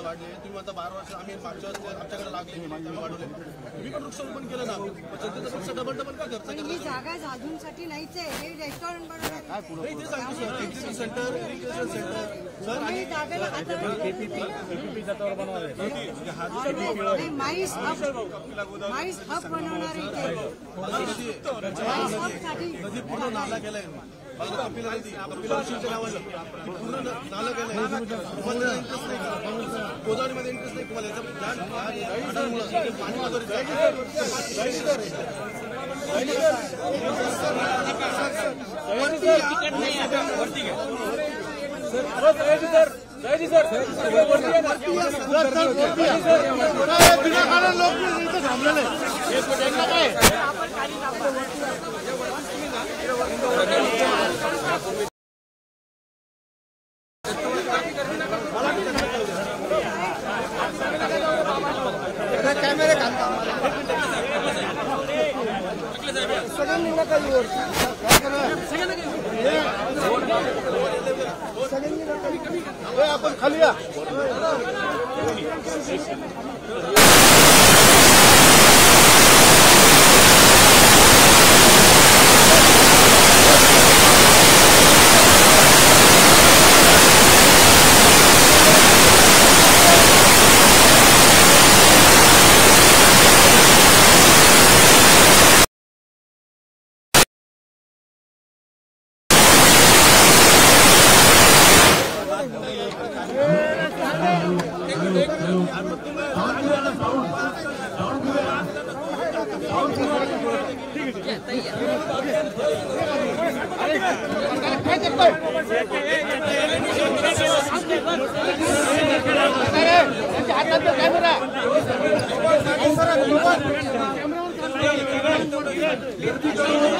वाढले. तुम्ही आता 12 वर्ष आम्ही मागच्या वर्षी आमच्याकडे लागले आम्ही वाढवले. तुम्ही पण वृक्षारोपण केलं ना. जनतेचा पक्ष डबल का खर्च करतो. ही जागा अजूनसाठी नाहीच आहे. हे रेस्टॉरंट बनवणार नाही ते सांगतो sir. Exhibition centre, irrigation centre sir आणि माईस हब बनवणार इथे. नदी पूर्ण नाला केलाय. कपिला ऋषीच्या नावानं पूर्ण नाला केलाय. तुम्हाला इंटरेस्ट नाही का? गोदावरीमध्ये इंटरेस्ट नाही तुम्हाला. पाणी वगैरे कॅमेरे आपण खाली या.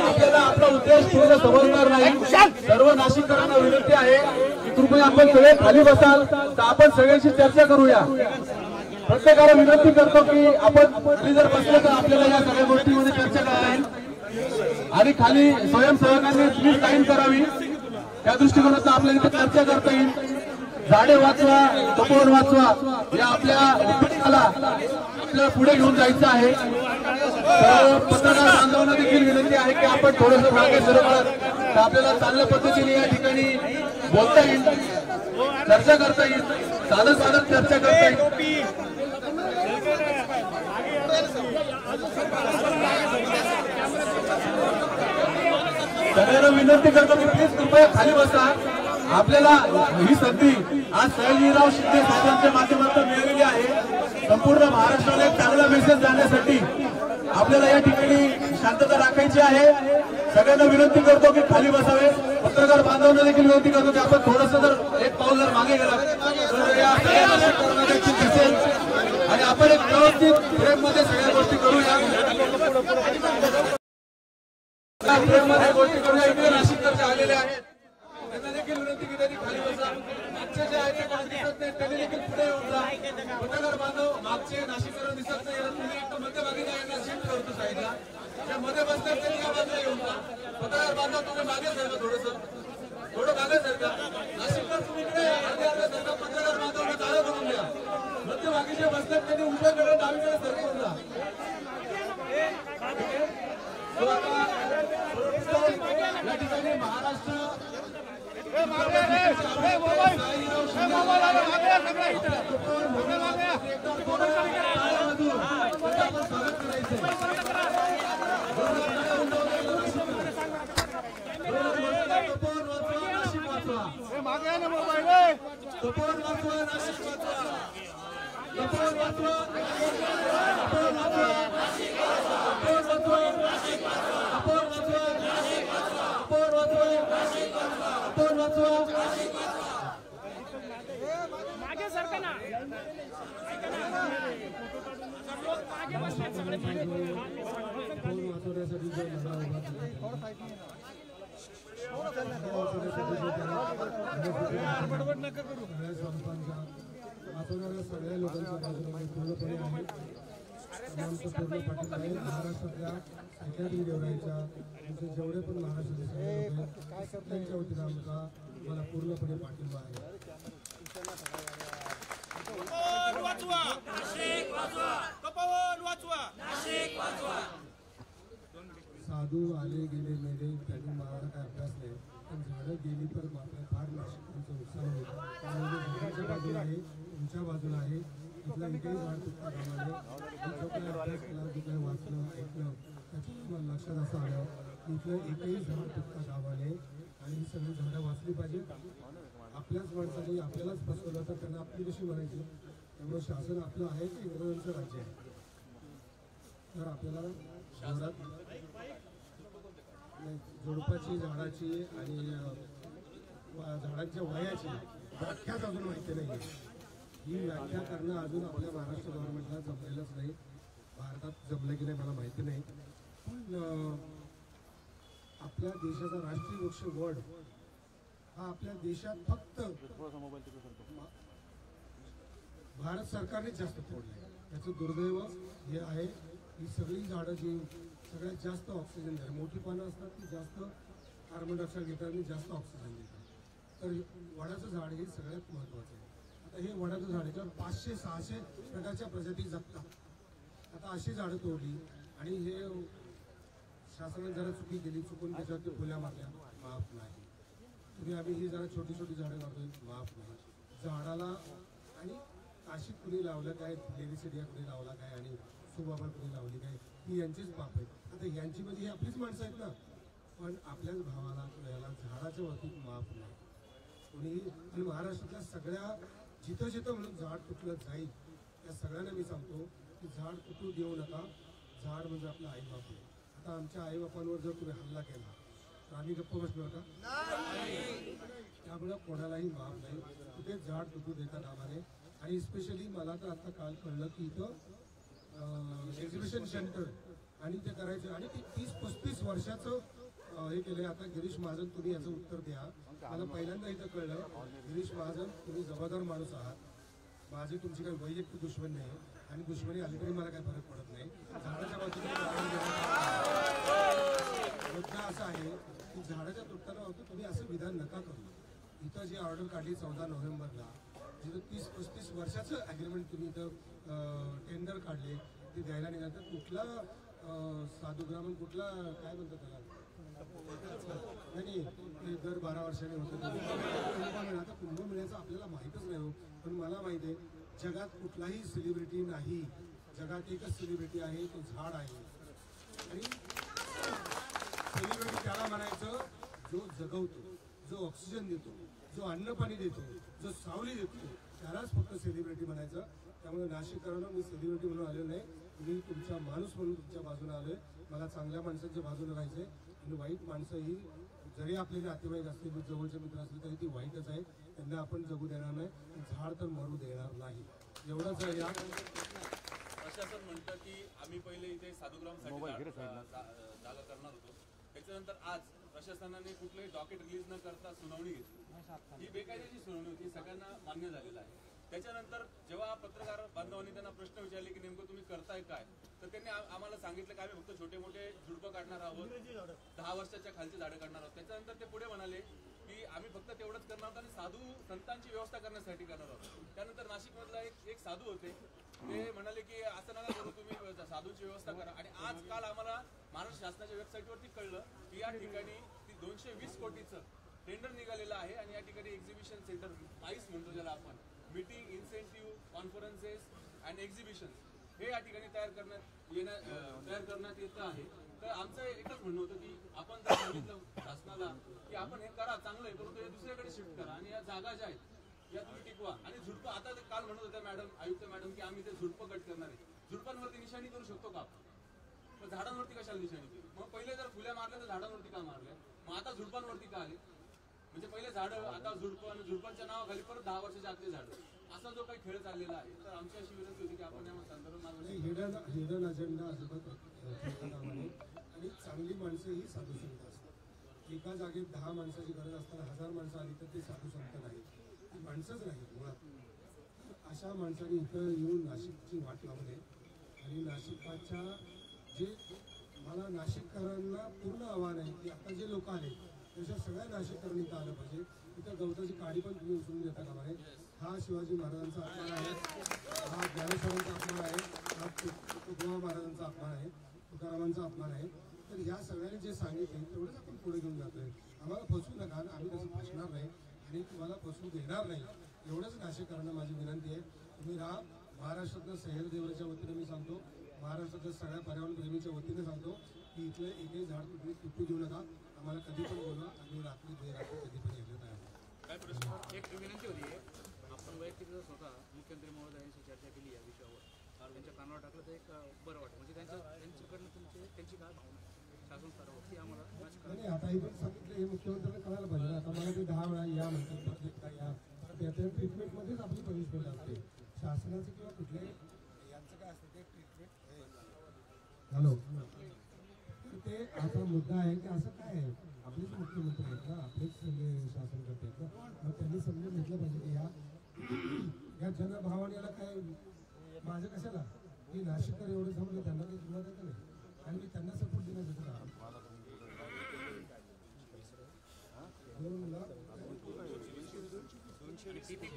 आपल्याला आपला उद्देश पूर्ण समजणार नाही. सर्व नाशिककरांना विनंती आहे की कृपया आपण सगळे खाली बसाल तर आपण सगळ्यांशी चर्चा करूया. प्रत्येकाला विनंती करतो की आपण खाली जर बसले तर आपल्याला या सगळ्या गोष्टीमध्ये चर्चा करता येईल आणि खाली स्वयंसेवकांनी प्लीज टाईम करावी. त्या दृष्टिकोनातून आपल्याला इथे चर्चा करता येईल. झाडे वाचवा, तपोवन वाचवा या आपल्या उपक्रमाला आपल्याला पुढे घेऊन जायचं आहे. पत्रकार बांधवांना देखील विनंती आहे की आपण थोडंसं मागे सरकलं तर आपल्याला चांगल्या पद्धतीने या ठिकाणी बोलता येईल, चर्चा करता येईल, साधं चर्चा करता येईल. सगळ्यांना विनंती करतो की प्लीज कृपया खाली बसा. आपल्याला ही संधी आज सयाजीराव शिंदे साहेबांच्या माध्यमातून मिळालेली आहे. संपूर्ण महाराष्ट्राला एक चांगला मेसेज जाण्यासाठी आपल्याला या ठिकाणी शांतता राखायची आहे. सगळ्यांना विनंती करतो की खाली बसावे. पत्रकार बांधवांना देखील विनंती करतो की आपण थोडंसं जर एक पाऊल जर मागे गेला तर या सगळ्यांना देखील दिसेल आणि आपण एक व्यवस्थित फ्रेम मध्ये सगळ्या गोष्टी करूया. फ्रेममध्ये गोष्टी करूया. इकडे नाशिककरचे आलेले आहेत त्यांना देखील विनंती की त्यांनी खाली बसा. मागचे जे आहेत ते कोण दिसत नाही त्यांनी देखील पुढे येऊन जा. पत्रकार बांधव मागचे नाशिककर दिसत नाही तुम्ही एक मध्यभागी जायला शिफ्ट करतो साईडला. ज्या मध्ये बसतात त्यांनी या बाजूला येऊन जा. पत्रकार बांधव तुम्ही मागे सरका, थोडं मागे सरका. नाशिककर तुम्ही इकडे अर्ध्या सरका. पत्रकार बांधवांना जागा करून द्या. मध्यभागी जे बसतात त्यांनी उजव्याकडे डावीकडे सरकून जा. या ठिकाणी महाराष्ट्र मागे सरका सगळ्या लोकांच्या बाजूने पूर्णपणे आहे. महाराष्ट्रातल्या सह्याद्री देवराईच्या जेवढे पण महाराष्ट्राचे त्यांच्या वतीनं आमचा मला पूर्णपणे पाठिंबा आहे. कपावन वाचवा. साधू आले गेले मेले त्यांनी मला काय अभ्यास नाही, पण झाडं गेली तर मात्र फार नाशिकचा नुकसान होईल. त्यामुळे झाडाच्या बाजूला आहे, तुमच्या बाजूला आहे. इथलं एकही झाड तुटता कामा नये. जो काही अभ्यास केला, जो काही वाचलं ऐकलं त्याच्यात मला लक्षात असं आलं की इथलं एकही झाड तुटता कामा नये आणि ही सगळी झाडं वाचली पाहिजेत. आपल्याच माणसाने आपल्यालाच फसवलं तर त्यांना आपली कशी म्हणायची. त्यामुळे शासन आपलं आहे की इंग्रजांचं राज्य आहे. तर आपल्याला झुडपाची झाडाची आणि झाडांच्या वयाची व्याख्याच अजून माहिती नाही आहे. ही व्याख्या करणं अजून आपल्या महाराष्ट्र गव्हर्नमेंटला जमलेलंच नाही. भारतात जमलं की नाही मला माहिती नाही. पण आपल्या देशाचा राष्ट्रीय वृक्ष वड हा आपल्या देशात फक्त भारत सरकारनेच जास्त तोडलं आहे. त्याचं दुर्दैव हे आहे. ही सगळी झाडं जी सगळ्यात जास्त ऑक्सिजन देतात, मोठी पानं असतात ती जास्त कार्बन डायऑक्साईड घेतात आणि जास्त ऑक्सिजन देतात. तर वडाचं झाड हे सगळ्यात महत्त्वाचं आहे. आता हे वडाचं झाड याच्यावर 500-600 प्रकारच्या प्रजाती जगतात. आता अशी झाडं तोडली आणि हे शासनाने जरा चुकी केली, चुकून त्याच्यावरती फुल्या मारल्या, माफ नाही. तुम्ही आम्ही ही जरा छोटी छोटी झाडं लावतोय, माफ नाही. झाडाला आणि काशीत कुणी लावलं काय, लेडीसिडिया कुणी लावला काय आणि सुबाबा कुणी लावली काय, ही यांचीच बाप आहे. आता यांची म्हणजे ही आपलीच माणसं आहेत ना. पण आपल्याच भावाला याला झाडाच्या बाबतीत माफ नाही कुणीही. आणि महाराष्ट्रातल्या सगळ्या जिथं जिथं म्हणून झाड तुटलं जाईल त्या सगळ्यांना मी सांगतो की झाड तुटू देऊ नका. झाड म्हणजे आपलं आईबाप आहे. आता आमच्या आईबापांवर जर तुम्ही हल्ला केला तर आम्ही गप्प बसलो का? त्यामुळे कोणालाही माफ नाही. कुठे झाड तुटू देता कामा नये. आणि स्पेशली मला तर आता काल कळलं की इथं एक्झिबिशन सेंटर आणि ते करायचं आणि ते 30-35 वर्षाचं हे केलंय. आता गिरीश महाजन तुम्ही याचं उत्तर द्या. मला पहिल्यांदा इथं कळलं गिरीश महाजन तुम्ही जबाबदार माणूस आहात. माझी तुमची काही वैयक्तिक दुश्मन नाही आणि दुश्मनी आली तरी मला काही फरक पडत नाही. झाडाच्या बाजूने मुद्दा असा आहे की झाडाच्या तुटताना होतं तुम्ही असं विधान नका करू. इथं जी ऑर्डर काढली 14 नोव्हेंबरला जिथं 30-35 वर्षाचं ॲग्रीमेंट तुम्ही इथं टेंडर काढले ते द्यायला निघालं तर कुठला साधूग्रामन कुठला काय म्हणतात त्याला नाही ते दर 12 वर्षांनी होतं. आता कुंभमेळ्याचं आपल्याला माहीतच नाही हो. पण मला माहिती आहे जगात कुठलाही सेलिब्रिटी नाही. जगात एकच सेलिब्रिटी आहे तो झाड आहे. आणि सेलिब्रिटी त्याला म्हणायचं जो जगवतो, जो ऑक्सिजन देतो, जो अन्न पाणी देतो, जो सावली देतो त्यालाच फक्त सेलिब्रिटी म्हणायचं. त्यामुळे नाशिककरांना मी सेलिब्रिटी म्हणून आलेलो नाही. मी तुमचा माणूस म्हणून तुमच्या बाजूने आलोय. मला चांगल्या माणसांच्या बाजूने राहायचंय आणि वाईट माणसं ही जरी आपले नातेवाईक असतील, जवळचे मित्र असतील तरी ती वाईटच आहे. त्यांना आपण जगू देणार नाही. झाड तर मरू देणार नाही. एवढंच आहे. या प्रशासन म्हणतं की आम्ही पहिले इथे साधूग्रामसाठी जागा करणार होतो. त्याच्यानंतर आज प्रशासनाने कुठलंही डॉकेट रिलीज न करता सुनावणी घेतली. ही बेकायदेशीर सुनावणी होती, सगळ्यांना मान्य झालेलं आहे. त्याच्यानंतर जेव्हा पत्रकार बांधवांनी त्यांना प्रश्न विचारले की नेमकं तुम्ही करताय काय, तर त्यांनी आम्हाला सांगितलं की आम्ही फक्त छोटे मोठे झुडपं काढणार आहोत, 10 वर्षाच्या खालची झाडं काढणार आहोत. त्याच्यानंतर ते पुढे म्हणाले की आम्ही फक्त तेवढंच करणार आहोत आणि साधू संतांची व्यवस्था करण्यासाठी करणार आहोत. त्यानंतर नाशिकमधला एक साधू होते, ते म्हणाले की असं नका करू, तुम्ही साधूची व्यवस्था करा. आणि आज काल आम्हाला महाराष्ट्र शासनाच्या वेबसाईटवरती कळलं की या ठिकाणी 220 कोटीचं टेंडर निघालेलं आहे आणि या ठिकाणी एक्झिबिशन सेंटर माईस म्हणतो ज्याला आपण, meeting, incentive, conferences and exhibition हे या ठिकाणी तयार करण्यात येतं आहे. तर आमचं एकच म्हणणं होतं की आपण जर सांगितलं शासनाला की आपण हे करा चांगलं आहे, परंतु हे दुसरीकडे शिफ्ट करा आणि या जागा ज्या आहेत या तुम्ही टिकवा. आणि झुडपं आता ते काल म्हणत होत्या मॅडम, आयुक्त मॅडम की आम्ही ते झुडपं कट करणार आहे. झुडपांवरती निशाणी करू शकतो का आपण? मग झाडांवरती कशाला निशाणी केली? मग पहिले जर फुल्या मारल्या तर झाडांवरती का मारल्या? मग आता झुडपांवरती का आले? म्हणजे पहिले झाडं, आता झुडपं आणि झुडपांच्या नावाखाली परत 10 वर्षाच्या आतली झाडं, असा जो काही खेळ चाललेला आहे. तर आमची अशी विनंती होती की आपण या संदर्भात हिडन अजेंडा अजिबात आणि चांगली माणसं ही साधू संत असतात. एका जागेत 10 माणसाची गरज असताना 1000 माणसं आली तर ते साधू संत नाही, ती माणसंच नाही मुळात. अशा माणसांनी इथं येऊन नाशिकची वाट लावू नये. आणि नाशिकाच्या जे मला नाशिककरांना पूर्ण आव्हान आहे की आता जे लोक आले त्याच्या सगळ्या नाशिककरांनी इथं आलं पाहिजे. इथं गवताची काडी पण तुम्ही उचलून देता कामा नये. हा शिवाजी महाराजांचा आचार आहे, हा ज्ञानेश्वर अपमान आहे, तुकारामांचा अपमान आहे. तर या सगळ्यांनी जे सांगितले तेवढंच आपण पुढे घेऊन जातोय. आम्हाला फसवू नका, आम्ही तसं फसणार नाही आणि तुम्हाला फसवू देणार नाही. एवढंच नाशिककरांना माझी विनंती आहे. तुम्ही राहा. महाराष्ट्रातल्या सह्याद्रीच्या वतीने मी सांगतो, महाराष्ट्राच्या सगळ्या पर्यावरण प्रेमीच्या वतीने सांगतो की इथलं एकही झाड तुम्ही तुटू देऊ नका. आम्हाला कधी पण बोलवा, आम्ही रात्री बेरात्री कधी पण येत नाही. काय प्रश्न एक विनंती होती, आपण वैयक्तिक स्वतः मुख्यमंत्री महोदयांशी चर्चा केली या विषयावर, त्यांच्या कानावर टाकलं तर एक बरं वाटतं. म्हणजे त्यांच्याकडनं त्यांची काय भावना शासन स्तरावर ती आम्हाला नाही. आता इथून सांगितलं हे मुख्यमंत्र्यांना कळायला पाहिजे. आता मला ते 10 वेळा या म्हणतात, प्रत्येक या त्याच्या ट्रीटमेंटमध्येच आपली पनिशमेंट असते शासनाचं किंवा कुठल्याही यांचं काय असतं ते ट्रीटमेंट. हॅलो, तर ते असा मुद्दा आहे की असं काय आहे, आपलेच मुख्यमंत्री आहेत ना, आपलेच सगळे शासन करते आहेत ना, मग त्यांनी समजून घेतलं पाहिजे की या जनभावाने याला काय माझं कशाला की नाशिककर एवढे समजले त्यांना काही जुना देतं नाही आणि मी त्यांना सपोर्ट देण्यात येतो का.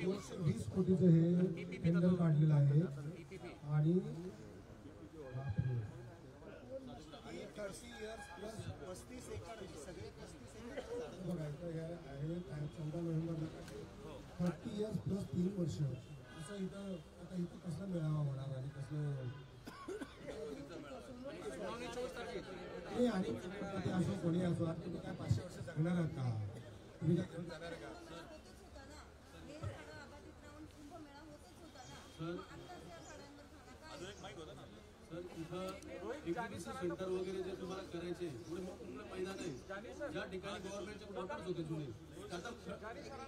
220 कोटीचं हे टेंडर काढलेलं आहे आणि 30 years plus 35 एकर सगळे 35 एकर बघा. 14 नोव्हेंबरला 30 years plus 3 वर्ष असं इथं. आता इथं कसला मेळावा होणार आणि कसलं नाही. आणि ते असो कोणी असो, आता तुम्ही काय 500 वर्ष जगणार आहात का, तुम्ही काय घेऊन जाणार का. सर इथं एक्झिबिशन सेंटर वगैरे जे तुम्हाला करायचे पुढे पूर्ण मैदान आहे, ज्या ठिकाणी गव्हर्नमेंटचे क्वार्टर्स होते जुने, आता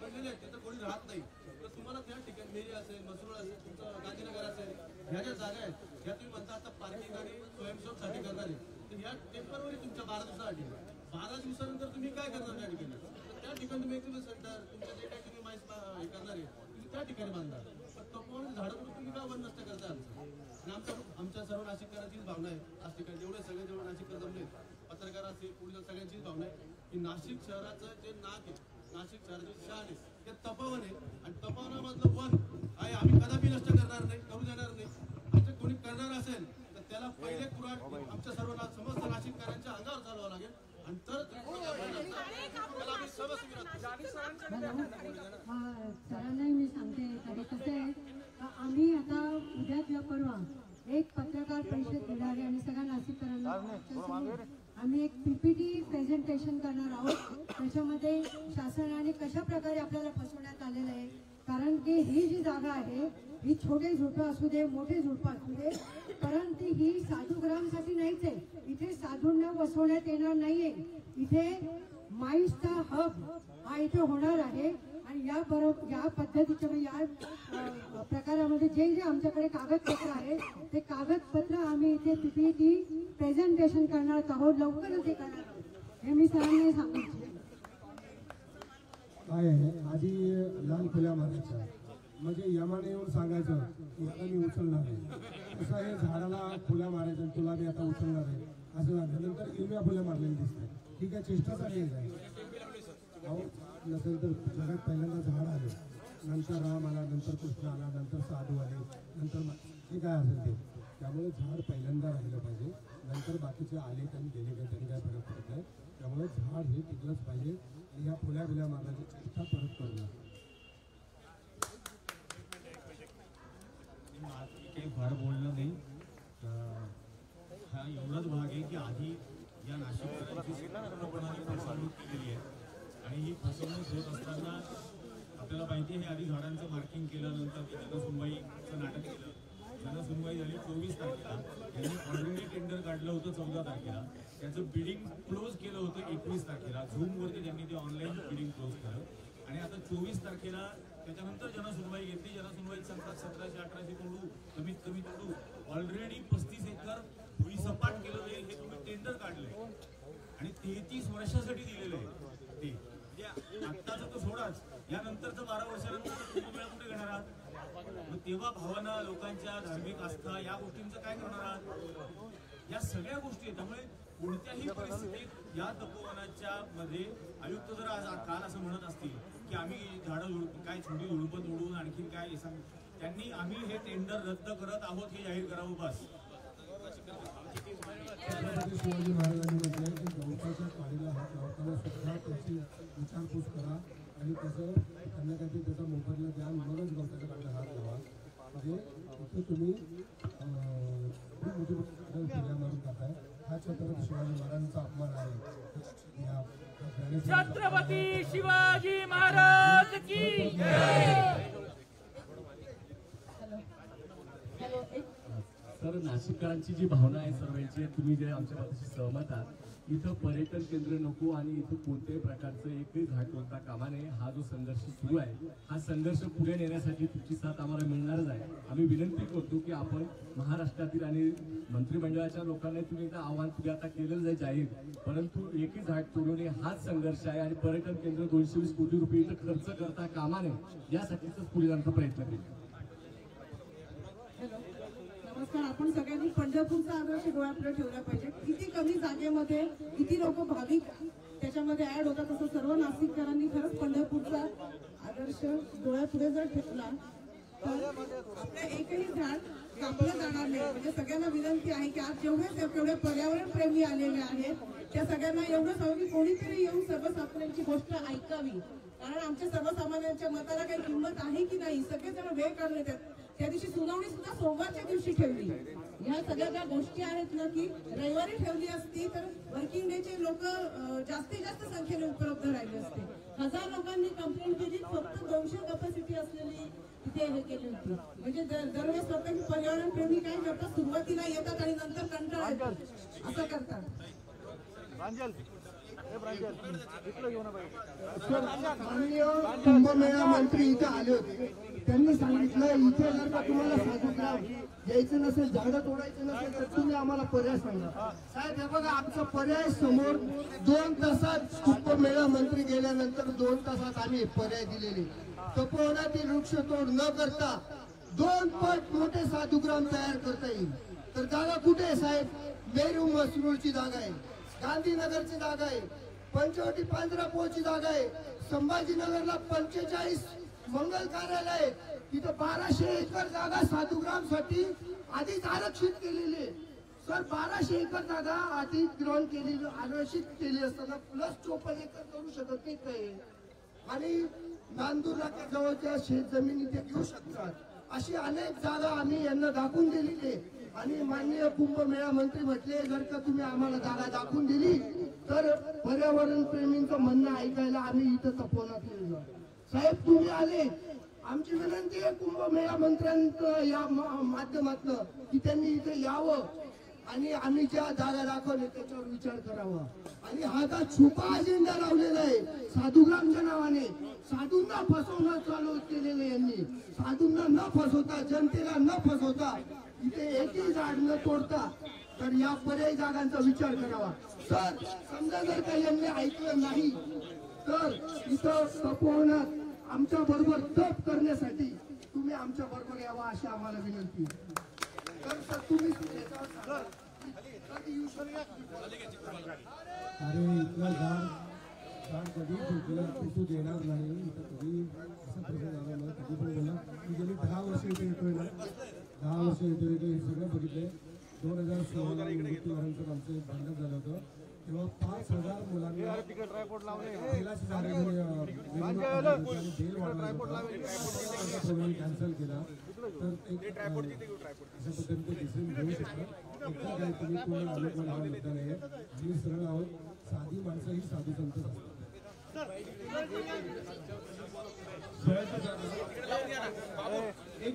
बनलेले आहेत, तिथं कोणी राहत नाही. तर तुम्हाला त्या ठिकाणी मेरी असेल, मसरूळ असेल, तुमचं गांधीनगर असेल, ह्या ज्या जागा आहेत ह्या तुम्ही म्हणता आता पार्किंग आणि स्वयंसेवकसाठी करणार आहे. तर ह्या टेम्पररी तुमच्या 12 दिवसासाठी, 12 दिवसानंतर तुम्ही काय करणार त्या ठिकाणी. तर त्या ठिकाणी तुम्ही एक्झिबिशन सेंटर तुमचं जे काही तुम्ही माहीत हे करणार आहे तुम्ही त्या ठिकाणी बांधा. पण तपोवन झाडं तुम्ही काय वन नसतं करता आमचं. आणि आमच्या सर्व नाशिककरांचीच भावना आहे. आज ठिकाणी जेवढे जेवढे नाशिककर जमले, पत्रकार असतील, पोलीस सगळ्यांचीच भावना आहे की नाशिक शहराचं जे नाक आहे, नाशिक शहराची शान आहे ते तपोवन आहे. आणि तपोवनामधलं वन आहे आम्ही कदापि नष्ट करणार नाही, करू देणार नाही. आणि जर कोणी करणार असेल तर त्याला पहिले कुराड आमच्या सर्व समस्त नाशिककरांच्या अंगावर चालवावं लागेल आणि तर सरांनाही मी सांगते. तरी कसं आहे, आम्ही आता उद्या किंवा परवा एक पत्रकार परिषद घेणार आहे आणि सगळ्या नाशिककरांना आम्ही एक PPT प्रेझेंटेशन करणार आहोत. त्याच्यामध्ये शासनाने कशा प्रकारे आपल्याला फसवण्यात आलेलं आहे. कारण की ही जी जागा आहे ही छोटे झुडपं असू दे, मोठे झुडपं असू दे, परंतु ही साधूग्रामसाठी नाहीच आहे. इथे साधूंना बसवण्यात येणार नाहीये. इथे माईसचा हब हा इथे होणार आहे. आणि या पद्धतीच्या या प्रकारामध्ये जे जे आमच्याकडे कागदपत्र आहे ते कागदपत्र आम्ही इथे PPT प्रेझेंटेशन करणार आहोत, लवकरच हे करणार आहोत. हे मी सरांनी सांगितले. काय आहे, आधी लाल खुल्या मारायच्या म्हणजे यमाने येऊन सांगायचं की आता मी उचलणार आहे. कसं आहे, झाडाला फुल्या मारायचं तुला मी आता उचलणार आहे असं झालं. नंतर इरव्या फुल्या मारलेली दिसते. ठीक आहे, चेष्टाचा नाही आहे. अहो नसेल तर जगात पहिल्यांदा झाड आले, नंतर राम आला, नंतर कृष्ण आला, नंतर साधू आले, नंतर जे काय असेल ते. त्यामुळे झाड पहिल्यांदा राहिलं पाहिजे, नंतर बाकीचे आले त्यांनी गेले काय त्यांनी काय फरक पडत नाही. त्यामुळे झाड हे टिकलंच पाहिजे आणि ह्या फुल्या बिल्या मारण्याची चेष्टा परत करू नका. काही फार बोलणं नाही. हा एवढाच भाग आहे की आधी या नाशिककरांची फसवणूक केलेली आहे आणि ही फसवणूक होत असताना आपल्याला माहिती आहे आधी झाडांचं मार्किंग केलं, नंतर जनसुनवाईचं नाटक केलं. जनसुनवाई झाली 24 तारखेला. त्यांनी ऑलरेडी टेंडर काढलं होतं 14 तारखेला. त्याचं बिडिंग क्लोज केलं होतं 21 तारखेला. झूमवरती त्यांनी ते ऑनलाईन बिडिंग क्लोज केलं आणि आता 24 तारखेला त्याच्यानंतर जनसुनवाई घेतली. जनसुनवाईत सांगतात 1700-1800 तोडू, कमीत कमी तोडू. ऑलरेडी 35 एकर भुईसपाट केलं जाईल हे तुम्ही टेंडर काढलंय आणि 33 वर्षासाठी दिलेलं आहे ते. म्हणजे आत्ताचं तर सोडाच, यानंतरचं 12 वर्षानंतर कुठे घेणार आहात. मग तेव्हा भावना, लोकांच्या धार्मिक आस्था या गोष्टींचं काय करणार आहात. या सगळ्या गोष्टी आहेत. त्यामुळे कोणत्याही परिस्थितीत या तपोवनाच्या मध्ये आयुक्त जर आज काल असं म्हणत असतील की आम्ही झाडं काय छोटी झुडपं तोडून आणखीन काय त्यांनी आम्ही हे टेंडर रद्द करत आहोत हे जाहीर करावं बस. छत्रपती शिवाजी महाराजांनी म्हटलंय की गवताच्या काडीला हात लावताना सुद्धा त्याची विचारपूस करा आणि तसं त्यांना काहीतरी त्याचा मोबदला द्या, मगच गवताच्या काडीला हात लावा. म्हणजे इथे तुम्ही खूप मोठी फिर्या मारून टाकाय. हा छत्रपती शिवाजी महाराजांचा अपमान आहे. छत्रपती शिवाजी महाराज की जय. सर, नाशिककरांची जी भावना आहे सर्वांची, तुम्ही जे आमच्या बाबतीशी सहमत आहात. इथं पर्यटन केंद्र नको आणि इथं कोणत्याही प्रकारचं एकही झाड तोडता कामा नये. हा जो संघर्ष सुरू आहे, हा संघर्ष पुढे नेण्यासाठी तुमची साथ आम्हाला मिळणारच आहे. आम्ही विनंती करतो की आपण महाराष्ट्रातील आणि मंत्रिमंडळाच्या लोकांना तुम्ही इथं आव्हान तुम्ही आता केलेलं आहे जाहीर, परंतु एकही झाड तोडू नये हाच संघर्ष आहे. आणि पर्यटन केंद्र 220 कोटी रुपये इथं खर्च करता कामा नये, यासाठीच पुढे जाण्याचा प्रयत्न केला. नमस्कार. आपण सगळ्यांनी पंढरपूरचा आदर्श डोळ्यापुढे ठेवला पाहिजे. किती कमी जागेमध्ये किती लोक भाविक त्याच्यामध्ये ऍड होतात, तसं सर्व नाशिककरांनी खरंच पंढरपूरचा आदर्श डोळ्यापुढे जर ठेवला तर आपलं एकही झाड कापलं जाणार नाही. म्हणजे सगळ्यांना विनंती आहे की आज जेवढे पर्यावरण प्रेमी आलेले आहेत त्या सगळ्यांना एवढं सांगू की कोणीतरी येऊन सर्वसामान्यांची गोष्ट ऐकावी. कारण आमच्या सर्वसामान्यांच्या मताला काही किंमत आहे की नाही. सगळेजण वेळ काढून येतात. त्या दिवशी सुनावणी सुद्धा सोमवारच्या दिवशी ठेवली. ह्या सगळ्या ज्या गोष्टी आहेत ना की रविवारी ठेवली असती तर वर्किंग डेचे लोक जास्तीत जास्त संख्येने उपलब्ध राहिले असते. 1000 लोकांनी कंप्लेंट केली, फक्त 200 कॅपॅसिटी असलेली तिथे हे केली होती. म्हणजे दरवेळेस लोकांनी पर्यावरण प्रेमी काय करतात, सुरुवातीला येतात आणि नंतर कंटाळा येतो असं करतात. माननीय कुंभमेळा मंत्री इथे आले होते. त्यांनी सांगितलं इथे जर का तुम्हाला साधूग्राम यायचं नसेल, झाडं तोडायचं नसेल तर तुम्ही आम्हाला पर्याय सांगा. साहेब हे बघा, आमचा पर्याय समोर 2 तासात कुंभमेळा मंत्री गेल्यानंतर 2 तासात आम्ही पर्याय दिलेले. तपोवनातील वृक्षतोड न करता 2 पट मोठे साधूग्राम तयार करता येईल. तर जागा कुठे आहे साहेब? मेरू मसरूळची जागा आहे, गांधीनगरची जागा आहे, पंचवटी पांजरापोळची जागा आहे, संभाजीनगरला 45 मंगल कार्यालय आहे. तिथं 1200 एकर जागा साधूग्राम साठी आधीच आरक्षित केलेली आहे. सर 1200 एकर जागा आधी ग्रहण केलेली आरक्षित केली असताना प्लस 54 एकर करू शकत नाही काय? आणि नांदूरला जवळच्या शेत जमिनी ते घेऊ शकतात. अशी अनेक जागा आम्ही यांना दाखवून दिलेली आहे. आणि माननीय कुंभमेळा मंत्री म्हटले जर का तुम्ही आम्हाला जागा दाखवून दिली तर पर्यावरण प्रेमींचं म्हणणं ऐकायला आम्ही इथं तपोवनात येऊ. साहेब तुम्ही आले, आमची विनंती आहे कुंभमेळा मंत्र्यांचं या माध्यमातून की त्यांनी इथे यावं आणि आम्ही ज्या जागा दाखवले त्याच्यावर विचार करावा. आणि हा जो छुपा अजेंडा लावलेला आहे साधूग्रामच्या नावाने, साधूंना फसवणं चालू केलेलं यांनी. साधूंना न फसवता, जनतेला न फसवता इथे एकही झाड न तोडता तर या पर्यायी जागांचा विचार करावा. सर समजा जर का यांनी ऐकलं नाही तर इथं तपोवनात आमच्या बरोबर तप करण्यासाठी तुम्ही आमच्या बरोबर यावा अशी आम्हाला विनंती. तर सर तुम्ही अरे इथलं झाड कधी तुटू देणार नाही. इथं कधी असं प्रश्न झाला नाही, कधी पण बोला. मी गेली 10 वर्ष इथे येतोय ना, 10 वर्ष इथे हे सगळं बघितलंय. 2016ला मृत्यूवरांचं आमचं भांडण झालं होतं तेव्हा 5000 मुलांना तेलाची झाडे बेल वाढला प्रोग्राम कॅन्सल केला. तर एक अशा पद्धतीने ते डिसिजन घेऊ शकतात. एकदा काय तुम्ही कोण आलोकमान हा मुद्दा नाही आहे. आम्ही सरळ आहोत, साधी माणसं ही साधू संत असतात. एक